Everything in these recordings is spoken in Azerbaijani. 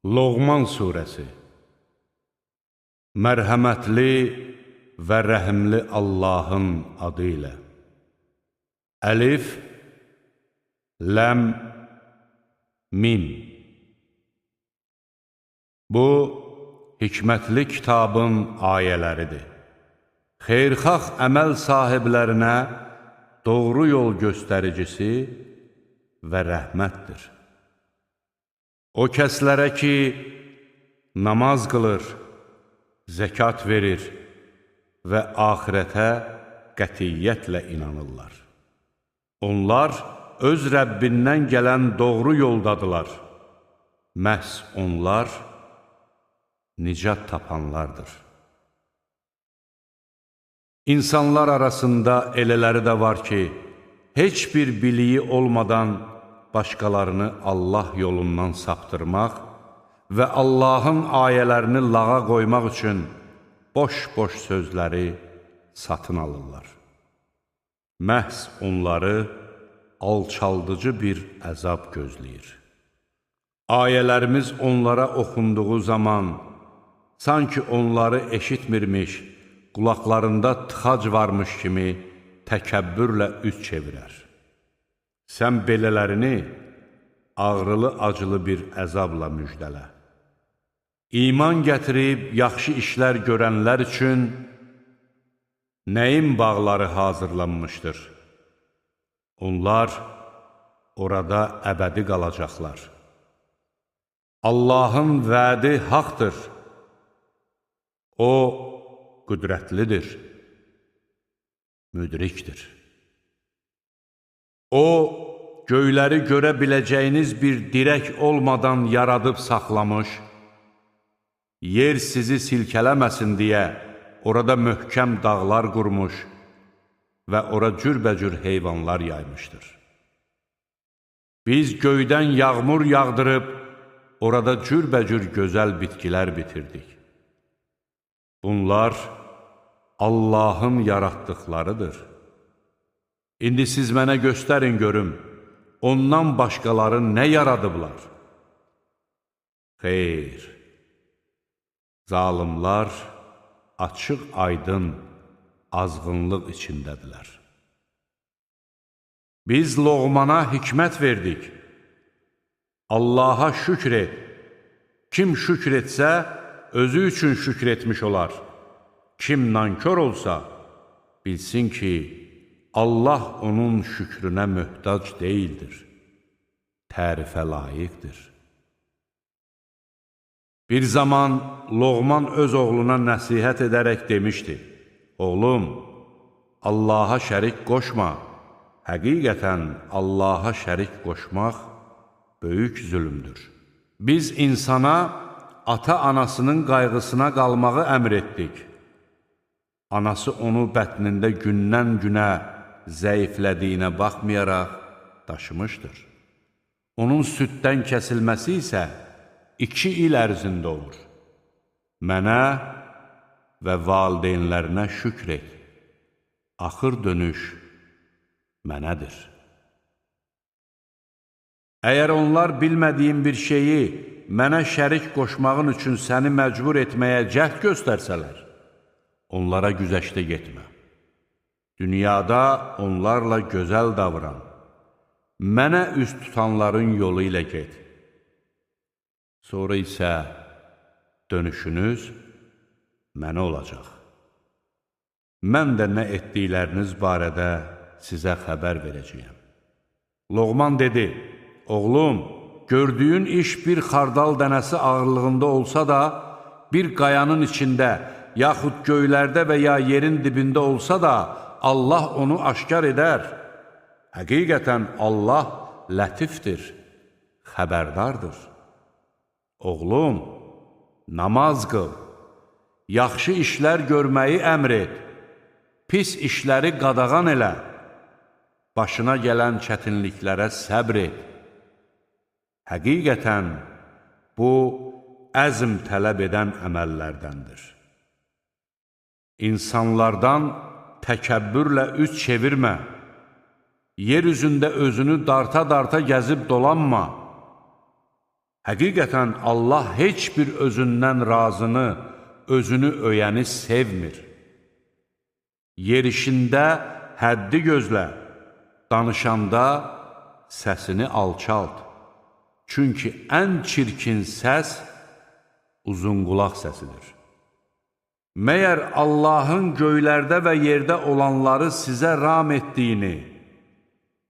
Loğman Suresi. Mərhəmətli və rəhimli Allahın adı ilə. Əlif, Ləm, Mim. Bu, hikmətli kitabın ayələridir. Xeyrxax əməl sahiblərinə doğru yol göstəricisi və rəhmətdir. O kəslərə ki, namaz qılır, zəkat verir və axirətə qətiyyətlə inanırlar. Onlar öz Rəbbindən gələn doğru yoldadılar. Məhz onlar nicat tapanlardır. İnsanlar arasında elələri də var ki, heç bir biliyi olmadan başqalarını Allah yolundan saptırmaq və Allahın ayələrini lağa qoymaq üçün boş-boş sözləri satın alırlar. Məhz onları alçaldıcı bir əzab gözləyir. Ayələrimiz onlara oxunduğu zaman sanki onları eşitmirmiş, qulaqlarında tıxac varmış kimi təkəbbürlə üz çevirər. Sən belələrini ağrılı-acılı bir əzabla müjdələ. İman gətirib yaxşı işlər görənlər üçün nəyin bağları hazırlanmışdır? Onlar orada əbədi qalacaqlar. Allahın vədi haqdır. O, qüdrətlidir, müdrikdir. O, göyləri görə biləcəyiniz bir dirək olmadan yaradıb saxlamış, yer sizi silkələməsin deyə orada möhkəm dağlar qurmuş və ora cürbəcür heyvanlar yaymışdır. Biz göydən yağmur yağdırıb, orada cürbəcür gözəl bitkilər bitirdik. Bunlar Allahın yaratdıqlarıdır. İndi siz mənə göstərin görüm, ondan başqaları nə yaradıblar? Xeyr, zalimlar açıq-aydın azğınlıq içindədirlər. Biz Loğmana hikmət verdik. Allaha şükr et. Kim şükr etsə, özü üçün şükr etmiş olar. Kim nankör olsa, bilsin ki, Allah onun şükrünə möhtac deyildir, tərifə layiqdir. Bir zaman Loğman öz oğluna nəsihət edərək demişdi, oğlum, Allaha şərik qoşma, həqiqətən Allaha şərik qoşmaq böyük zülümdür. Biz insana ata-anasının qayğısına qalmağı əmr etdik. Anası onu bətnində gündən-günə zəiflədiyinə baxmayaraq daşımışdır. Onun süddən kəsilməsi isə 2 il ərzində olur. Mənə və valideynlərinə şükr et. Axır dönüş mənədir. Əgər onlar bilmədiyim bir şeyi mənə şərik qoşmağın üçün səni məcbur etməyə cəhd göstərsələr, onlara güzəşdə getmə. Dünyada onlarla gözəl davran. Mənə üz tutanların yolu ilə get. Sonra isə dönüşünüz mənə olacaq. Mən də nə etdikləriniz barədə sizə xəbər verəcəyəm. Loğman dedi, oğlum, gördüyün iş bir xardal dənəsi ağırlığında olsa da, bir qayanın içində, yaxud göylərdə və ya yerin dibində olsa da, Allah onu aşkar edər. Həqiqətən Allah lətifdir, xəbərdardır. Oğlum, namaz qıl, yaxşı işlər görməyi əmr et, pis işləri qadağan elə, başına gələn çətinliklərə səbr et. Həqiqətən, bu, əzm tələb edən əməllərdəndir. İnsanlardan təkəbbürlə üz çevirmə, yer üzündə özünü darta-darta gəzib dolanma. Həqiqətən Allah heç bir özündən razını, özünü öyəni sevmir. Yerişində həddi gözlə, danışanda səsini alçalt. Çünki ən çirkin səs uzunqulaq səsidir. Məyər Allahın göylərdə və yerdə olanları sizə ram etdiyini,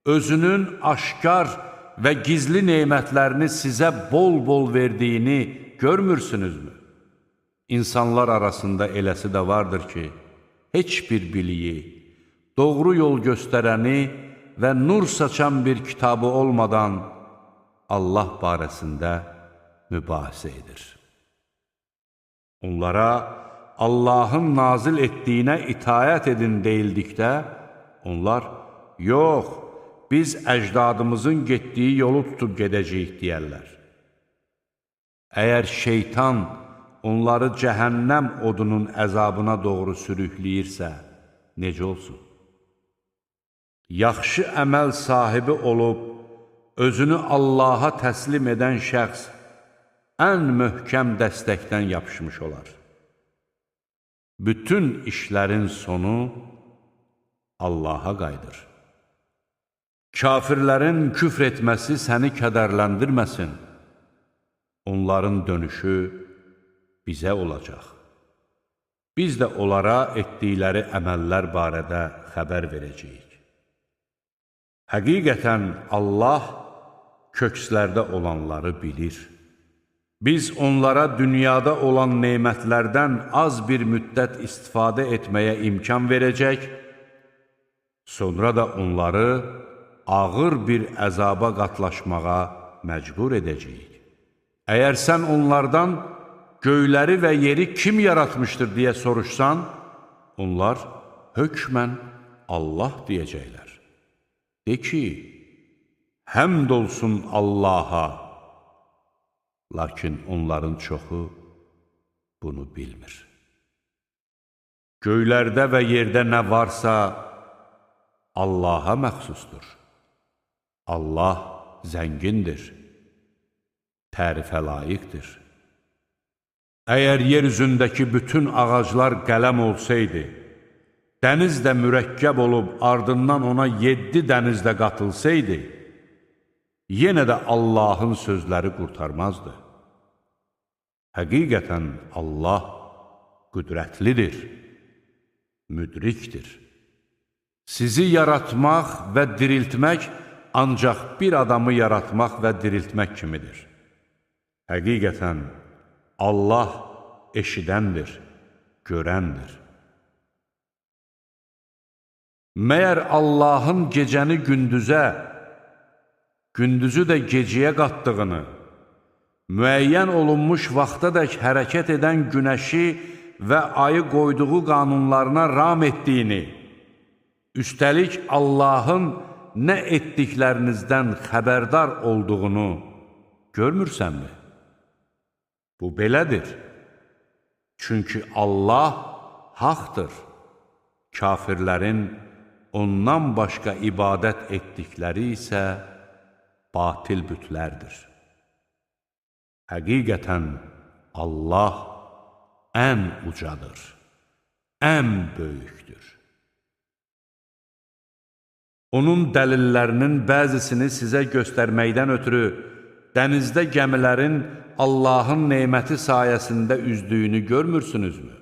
özünün aşkar və gizli nemətlərini sizə bol-bol verdiyini görmürsünüzmü? İnsanlar arasında eləsi də vardır ki, heç bir biliyi, doğru yol göstərəni və nur saçan bir kitabı olmadan Allah barəsində mübahisə edir. Onlara Allahın nazil etdiyinə itayət edin deyildikdə, onlar, yox, biz əcdadımızın getdiyi yolu tutub gedəcəyik deyərlər. Əgər şeytan onları cəhənnəm odunun əzabına doğru sürükləyirsə, necə olsun? Yaxşı əməl sahibi olub, özünü Allaha təslim edən şəxs ən möhkəm dəstəkdən yapışmış olar. Bütün işlərin sonu Allaha qayıdır. Kafirlərin küfr etməsi səni kədərləndirməsin. Onların dönüşü bizə olacaq. Biz də onlara etdikləri əməllər barədə xəbər verəcəyik. Həqiqətən Allah kökslərdə olanları bilir. Biz onlara dünyada olan nemətlərdən az bir müddət istifadə etməyə imkan verəcək, sonra da onları ağır bir əzaba qatlaşmağa məcbur edəcəyik. Əgər sən onlardan göyləri və yeri kim yaratmışdır deyə soruşsan, onlar hökmən Allah deyəcəklər. De ki, həmd olsun Allaha, lakin onların çoxu bunu bilmir. Göylərdə və yerdə nə varsa Allaha məxsusdur. Allah zəngindir, tərifə layiqdir. Əgər yer üzündəki bütün ağaclar qələm olsaydı, dəniz də mürəkkəb olub ardından ona 7 dəniz də qatılsaydı, yenə də Allahın sözləri qurtarmazdı. Həqiqətən Allah qüdrətlidir, müdrikdir. Sizi yaratmaq və diriltmək ancaq bir adamı yaratmaq və diriltmək kimidir. Həqiqətən Allah eşidəndir, görəndir. Məyər Allahın gecəni gündüzə, gündüzü də gecəyə qatdığını, müəyyən olunmuş vaxtadək hərəkət edən günəşi və ayı qoyduğu qanunlarına ram etdiyini, üstəlik Allahın nə etdiklərinizdən xəbərdar olduğunu görmürsənmi? Bu belədir. Çünki Allah haqdır. Kafirlərin ondan başqa ibadət etdikləri isə batil bütlərdir. Həqiqətən Allah ən ucadır, ən böyükdür. Onun dəlillərinin bəzisini sizə göstərməkdən ötürü dənizdə gəmilərin Allahın neməti sayəsində üzdüyünü görmürsünüzmü?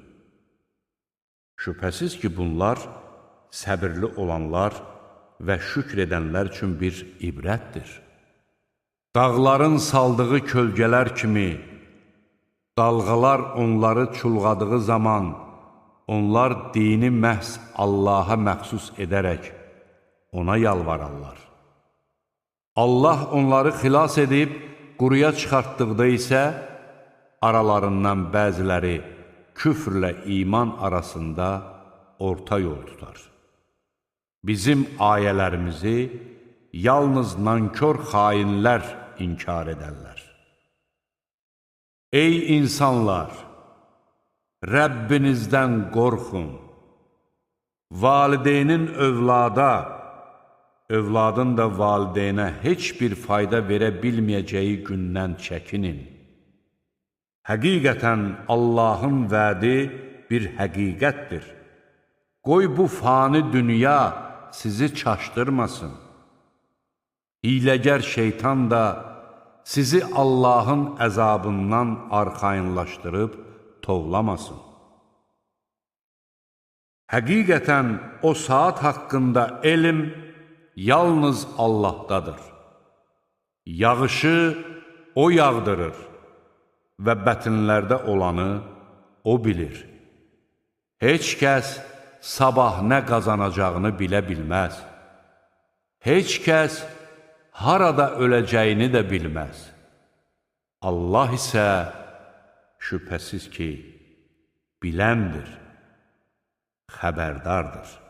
Şübhəsiz ki, bunlar səbirli olanlar və şükr edənlər üçün bir ibrətdir. Dağların saldığı kölgələr kimi, dalğalar onları çulğadığı zaman, onlar dini məhz Allaha məxsus edərək ona yalvararlar. Allah onları xilas edib, quruya çıxartdıqda isə, aralarından bəziləri küfrlə iman arasında orta yol tutar. Bizim ayələrimizi yalnız nankör xainlər inkar edərlər. Ey insanlar! Rəbbinizdən qorxun. Valideynin övlada, övladın da valideynə heç bir fayda verə bilməyəcəyi gündən çəkinin. Həqiqətən Allahın vədi bir həqiqətdir. Qoy bu fani dünya sizi çaşdırmasın. Hiləgər şeytan da sizi Allahın əzabından arxayınlaşdırıb tovlamasın. Həqiqətən o saat haqqında elm yalnız Allahdadır. Yağışı o yağdırır və bətinlərdə olanı o bilir. Heç kəs sabah nə qazanacağını bilə bilməz. Heç kəs harada öləcəyini də bilməz. Allah isə şübhəsiz ki, biləndir, xəbərdardır.